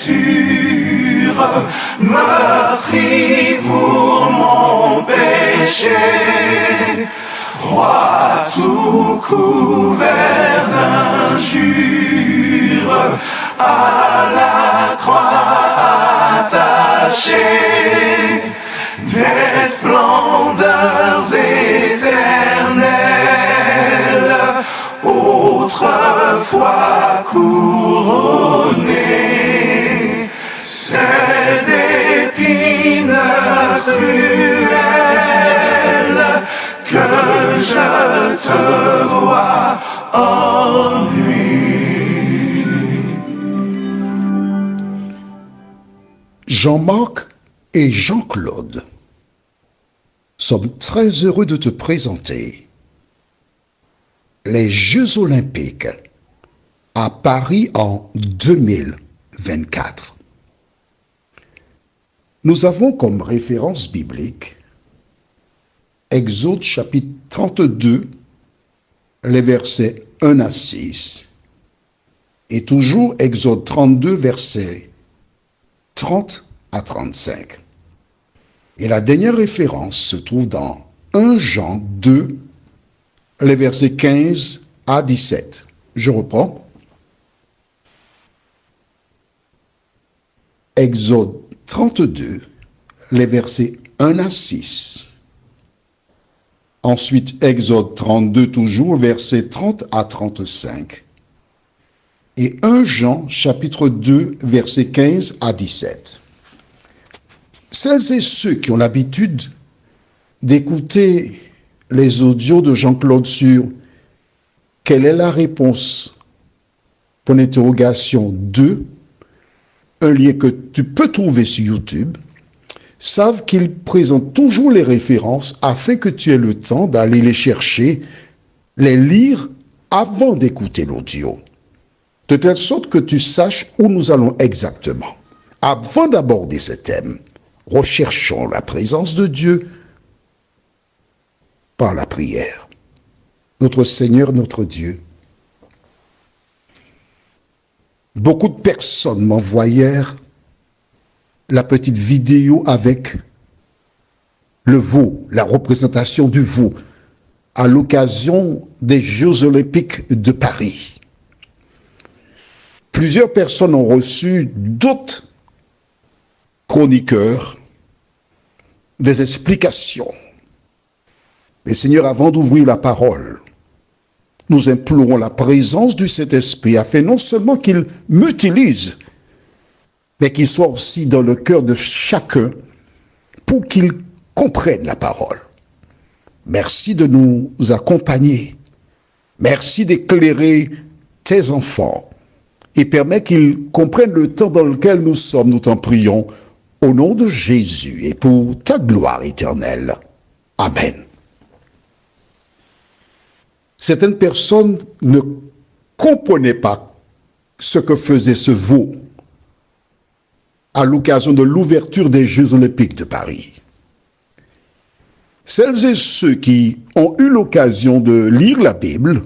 blessures, meurtri pour mon péché. Roi tout couvert d'injures, à la croix attaché, des splendeurs éternelles, autrefois couronné, c'est d'épines cruelles que je te vois en lui. Jean-Marc et Jean-Claude sommes très heureux de te présenter les Jeux Olympiques à Paris en 2024. Nous avons comme référence biblique Exode chapitre 32, les versets 1 à 6, et toujours Exode 32, versets 30 à 35. Et la dernière référence se trouve dans 1 Jean 2, les versets 15 à 17. Je reprends. Exode 32, les versets 1 à 6. Ensuite, Exode 32, toujours, versets 30 à 35. Et 1 Jean, chapitre 2, versets 15 à 17. Celles et ceux qui ont l'habitude d'écouter les audios de Jean-Claude sur quelle est la réponse pour l'interrogation 2, un lien que tu peux trouver sur YouTube, savent qu'il présente toujours les références afin que tu aies le temps d'aller les chercher, les lire avant d'écouter l'audio. De telle sorte que tu saches où nous allons exactement. Avant d'aborder ce thème, recherchons la présence de Dieu par la prière. Notre Seigneur, notre Dieu, beaucoup de personnes m'envoyèrent la petite vidéo avec le veau, la représentation du veau, à l'occasion des Jeux Olympiques de Paris. Plusieurs personnes ont reçu d'autres chroniqueurs des explications. Mais Seigneur, avant d'ouvrir la parole, nous implorons la présence du Saint-Esprit afin non seulement qu'il m'utilise, mais qu'il soit aussi dans le cœur de chacun pour qu'il comprenne la parole. Merci de nous accompagner. Merci d'éclairer tes enfants et permets qu'ils comprennent le temps dans lequel nous sommes. Nous t'en prions au nom de Jésus et pour ta gloire éternelle. Amen. Certaines personnes ne comprenaient pas ce que faisait ce veau à l'occasion de l'ouverture des Jeux Olympiques de Paris. Celles et ceux qui ont eu l'occasion de lire la Bible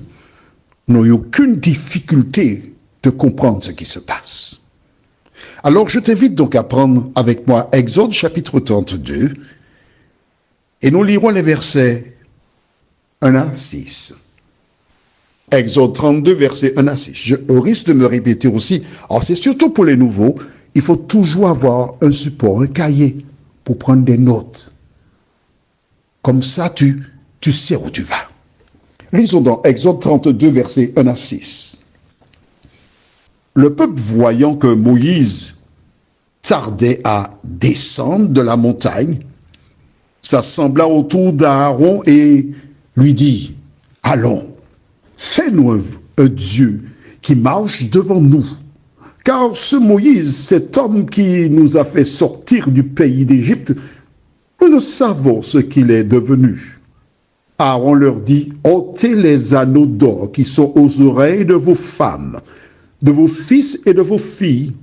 n'ont eu aucune difficulté de comprendre ce qui se passe. Alors je t'invite donc à prendre avec moi Exode chapitre 32 et nous lirons les versets 1 à 6. Exode 32, versets 1 à 6. Je risque de me répéter aussi. Alors c'est surtout pour les nouveaux, il faut toujours avoir un support, un cahier pour prendre des notes. Comme ça, tu sais où tu vas. Lisons dans Exode 32, versets 1 à 6. Le peuple, voyant que Moïse tardait à descendre de la montagne, s'assembla autour d'Aaron et lui dit, « Allons, fais-nous un Dieu qui marche devant nous. Car ce Moïse, cet homme qui nous a fait sortir du pays d'Égypte, nous ne savons ce qu'il est devenu. » Aaron leur dit, « ôtez les anneaux d'or qui sont aux oreilles de vos femmes, de vos fils et de vos filles,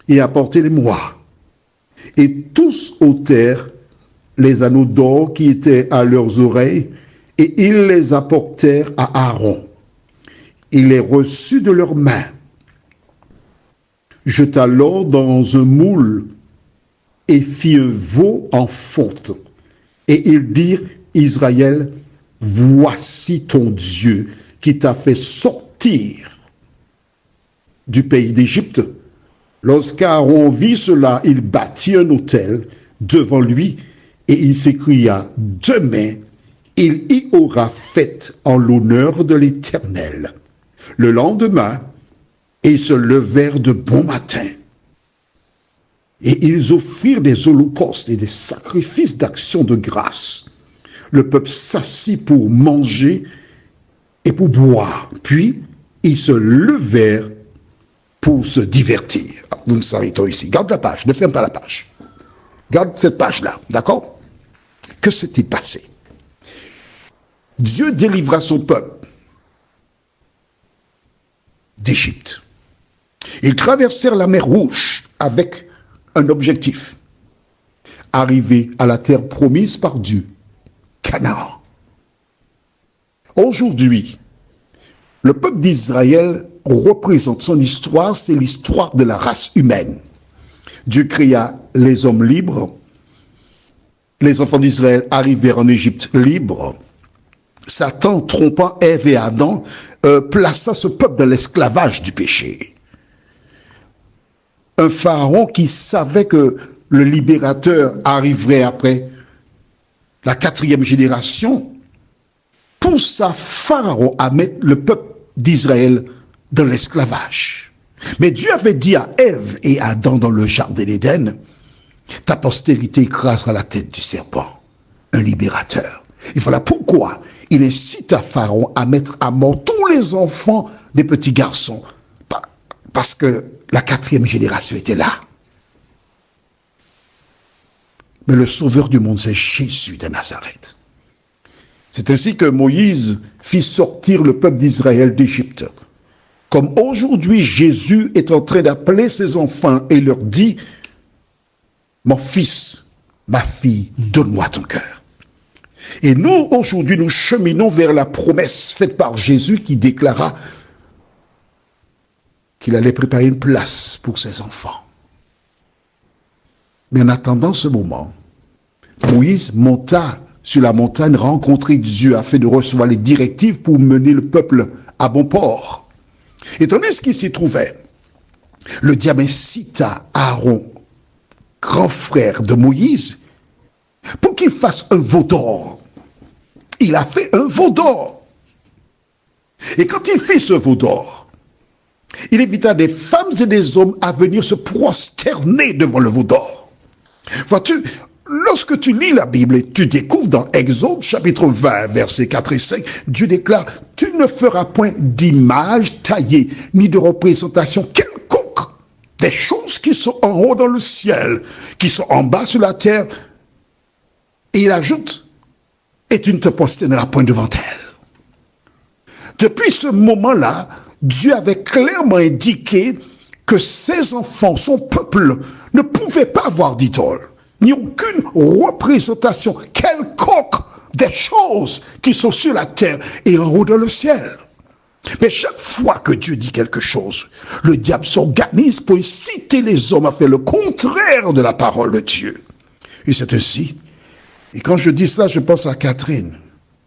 et apportez-les-moi. » Et tous ôtèrent les anneaux d'or qui étaient à leurs oreilles, et ils les apportèrent à Aaron. Il les reçut de leurs mains. jeta l'or dans un moule et fit un veau en fonte. Et ils dirent, Israël, voici ton Dieu qui t'a fait sortir du pays d'Égypte. Lorsqu'Aaron vit cela, il bâtit un autel devant lui et il s'écria, demain, il y aura fête en l'honneur de l'Éternel. Le lendemain, ils se levèrent de bon matin et ils offrirent des holocaustes et des sacrifices d'action de grâce. Le peuple s'assit pour manger et pour boire. Puis, ils se levèrent pour se divertir. Nous nous arrêtons ici. Garde la page, ne ferme pas la page. Garde cette page-là, d'accord? Que s'est-il passé? Dieu délivra son peuple d'Égypte. Ils traversèrent la mer Rouge avec un objectif. Arriver à la terre promise par Dieu, Canaan. Aujourd'hui, le peuple d'Israël représente son histoire, c'est l'histoire de la race humaine. Dieu créa les hommes libres. Les enfants d'Israël arrivèrent en Égypte libres. Satan, trompant Ève et Adam, plaça ce peuple dans l'esclavage du péché. Un pharaon qui savait que le libérateur arriverait après la 4e génération, poussa Pharaon à mettre le peuple d'Israël dans l'esclavage. Mais Dieu avait dit à Ève et Adam dans le jardin d'Éden, ta postérité écrasera la tête du serpent, un libérateur. Et voilà pourquoi il incite à Pharaon à mettre à mort tous les enfants des petits garçons, parce que la 4e génération était là. Mais le sauveur du monde, c'est Jésus de Nazareth. C'est ainsi que Moïse fit sortir le peuple d'Israël d'Égypte. Comme aujourd'hui, Jésus est en train d'appeler ses enfants et leur dit, mon fils, ma fille, donne-moi ton cœur. Et nous, aujourd'hui, nous cheminons vers la promesse faite par Jésus qui déclara qu'il allait préparer une place pour ses enfants. Mais en attendant ce moment, Moïse monta sur la montagne rencontrer Dieu afin de recevoir les directives pour mener le peuple à bon port. Et tandis qu'il s'y trouvait, le diable incita Aaron, grand frère de Moïse, pour qu'il fasse un veau d'or. Il a fait un veau d'or. Et quand il fit ce veau d'or, il invita des femmes et des hommes à venir se prosterner devant le veau d'or. Vois-tu, lorsque tu lis la Bible et tu découvres dans Exode chapitre 20, versets 4 et 5, Dieu déclare, tu ne feras point d'image taillée, ni de représentation quelconque des choses qui sont en haut dans le ciel, qui sont en bas sur la terre. Et il ajoute, et tu ne te prosterneras point devant elle. Depuis ce moment-là, Dieu avait clairement indiqué que ses enfants, son peuple, ne pouvaient pas avoir d'idole, ni aucune représentation quelconque des choses qui sont sur la terre et en haut dans le ciel. Mais chaque fois que Dieu dit quelque chose, le diable s'organise pour inciter les hommes à faire le contraire de la parole de Dieu. Et c'est ainsi. Et quand je dis cela, je pense à Catherine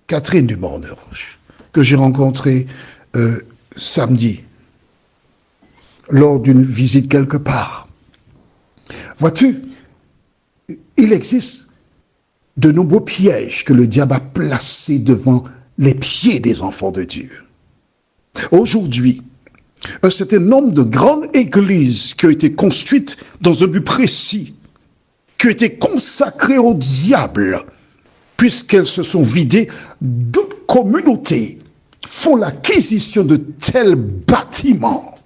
du Morne Rouge, que j'ai rencontrée samedi, lors d'une visite quelque part. Vois-tu, il existe de nombreux pièges que le diable a placés devant les pieds des enfants de Dieu. Aujourd'hui, un certain nombre de grandes églises qui ont été construites dans un but précis, qui ont été consacrées au diable, puisqu'elles se sont vidées, d'autres communautés font l'acquisition de tels bâtiments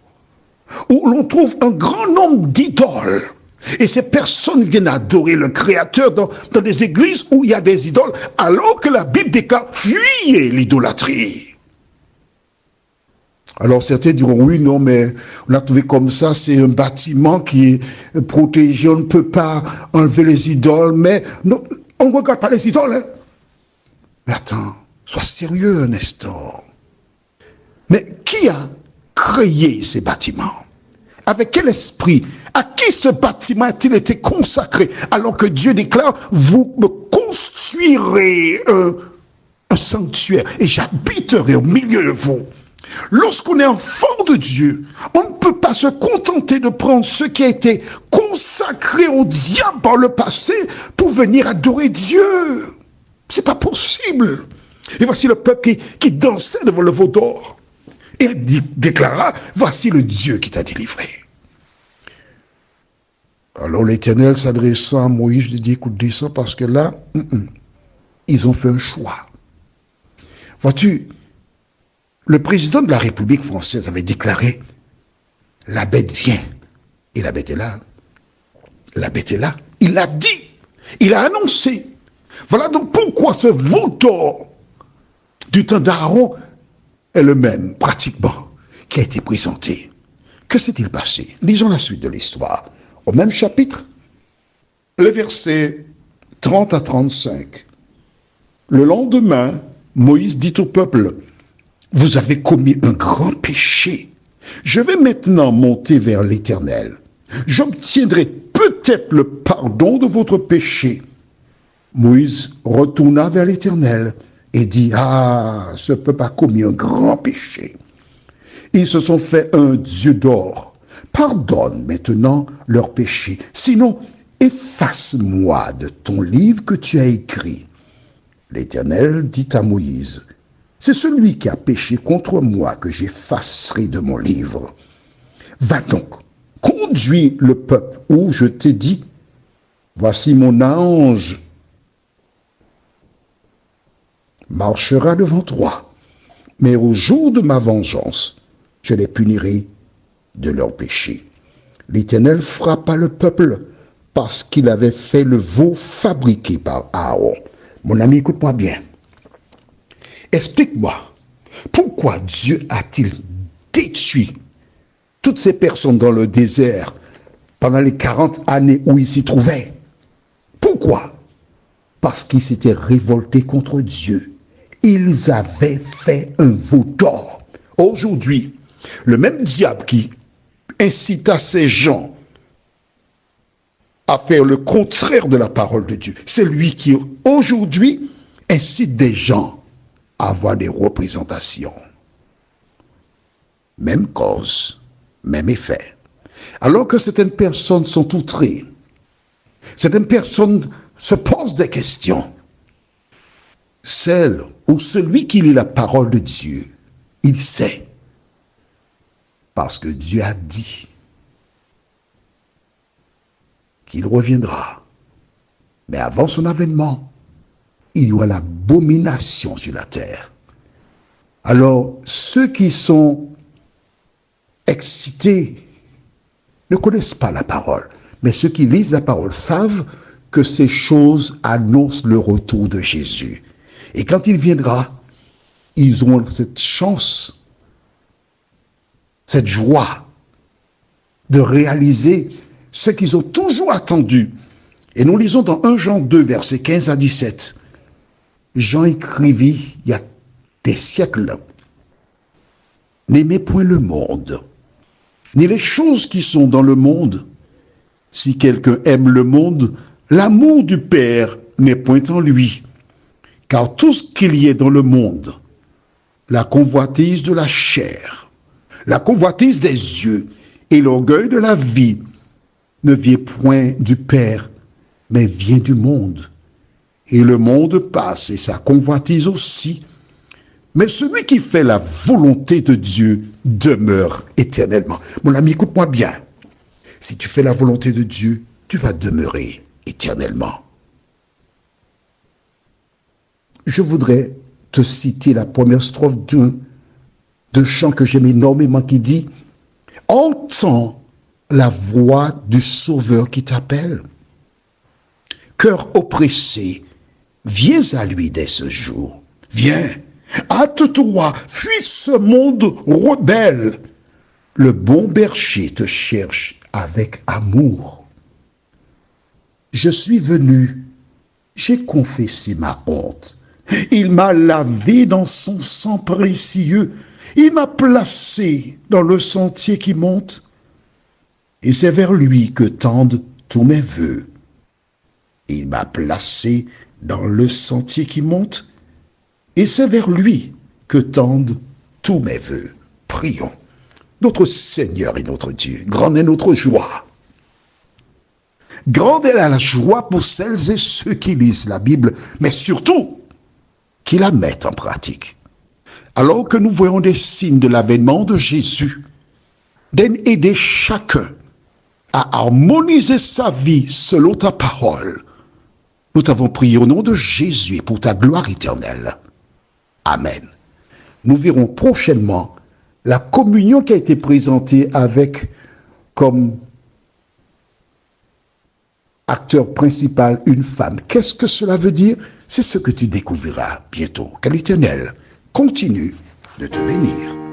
où l'on trouve un grand nombre d'idoles. Et ces personnes viennent adorer le Créateur dans des églises où il y a des idoles, alors que la Bible déclare « fuyez l'idolâtrie ». Alors certains diront, oui, non, mais on l'a trouvé comme ça, c'est un bâtiment qui est protégé, on ne peut pas enlever les idoles, mais non, on ne regarde pas les idoles. Hein. Mais attends, sois sérieux un instant. Mais qui a créé ces bâtiments? Avec quel esprit? À qui ce bâtiment a-t-il été consacré? Alors que Dieu déclare, vous me construirez un sanctuaire et j'habiterai au milieu de vous. Lorsqu'on est enfant de Dieu, on ne peut pas se contenter de prendre ce qui a été consacré au diable par le passé pour venir adorer Dieu. C'est pas possible. Et voici le peuple qui dansait devant le veau d'or et déclara, voici le Dieu qui t'a délivré. Alors l'Éternel s'adressant à Moïse, lui dit, écoute, descends parce que là, ils ont fait un choix. Vois-tu, le président de la République française avait déclaré, la bête vient. Et la bête est là. La bête est là. Il l'a dit. Il a annoncé. Voilà donc pourquoi ce veau d'or du temps d'Aaron est le même, pratiquement, qui a été présenté. Que s'est-il passé? Lisons la suite de l'histoire. Au même chapitre, les versets 30 à 35. Le lendemain, Moïse dit au peuple, vous avez commis un grand péché. Je vais maintenant monter vers l'Éternel. J'obtiendrai peut-être le pardon de votre péché. Moïse retourna vers l'Éternel et dit, ah, ce peuple a commis un grand péché. Ils se sont fait un Dieu d'or. Pardonne maintenant leur péché. Sinon, efface-moi de ton livre que tu as écrit. L'Éternel dit à Moïse, c'est celui qui a péché contre moi que j'effacerai de mon livre. Va donc, conduis le peuple où je t'ai dit, voici mon ange marchera devant toi, mais au jour de ma vengeance, je les punirai de leurs péchés. L'Éternel frappa le peuple parce qu'il avait fait le veau fabriqué par Aaron. Mon ami, écoute-moi bien. Explique-moi, pourquoi Dieu a-t-il détruit toutes ces personnes dans le désert pendant les 40 années où ils s'y trouvaient? Pourquoi? Parce qu'ils s'étaient révoltés contre Dieu. Ils avaient fait un veau d'or. Aujourd'hui, le même diable qui incita ces gens à faire le contraire de la parole de Dieu, c'est lui qui aujourd'hui incite des gens à avoir des représentations. Même cause, même effet. Alors que certaines personnes sont outrées, certaines personnes se posent des questions. Celle ou celui qui lit la parole de Dieu, il sait. Parce que Dieu a dit qu'il reviendra. Mais avant son avènement, il y aura l'abomination sur la terre. Alors, ceux qui sont excités ne connaissent pas la parole. Mais ceux qui lisent la parole savent que ces choses annoncent le retour de Jésus. Et quand il viendra, ils auront cette chance, cette joie de réaliser ce qu'ils ont toujours attendu. Et nous lisons dans 1 Jean 2, versets 15 à 17. Jean écrivit il y a des siècles, « N'aimez point le monde, ni les choses qui sont dans le monde. Si quelqu'un aime le monde, l'amour du Père n'est point en lui. Car tout ce qu'il y ait dans le monde, la convoitise de la chair, la convoitise des yeux et l'orgueil de la vie ne vient point du Père, mais vient du monde. Et le monde passe et sa convoitise aussi. Mais celui qui fait la volonté de Dieu demeure éternellement. » Mon ami, écoute-moi bien. Si tu fais la volonté de Dieu, tu vas demeurer éternellement. Je voudrais te citer la première strophe d'un chant que j'aime énormément qui dit « Entends la voix du Sauveur qui t'appelle. Cœur oppressé, viens à lui dès ce jour. Viens, hâte-toi, fuis ce monde rebelle. Le bon berger te cherche avec amour. Je suis venu, j'ai confessé ma honte. Il m'a lavé dans son sang précieux. Il m'a placé dans le sentier qui monte. et c'est vers lui que tendent tous mes vœux. Il m'a placé dans le sentier qui monte, et c'est vers lui que tendent tous mes vœux. Prions. Notre Seigneur et notre Dieu, grande est notre joie. Grande est la joie pour celles et ceux qui lisent la Bible, mais surtout qui la mettent en pratique. Alors que nous voyons des signes de l'avènement de Jésus, d'aider chacun à harmoniser sa vie selon ta parole. Nous t'avons prié au nom de Jésus et pour ta gloire éternelle. Amen. Nous verrons prochainement la communion qui a été présentée avec comme acteur principal une femme. Qu'est-ce que cela veut dire? C'est ce que tu découvriras bientôt. Que l'Éternel continue de te bénir.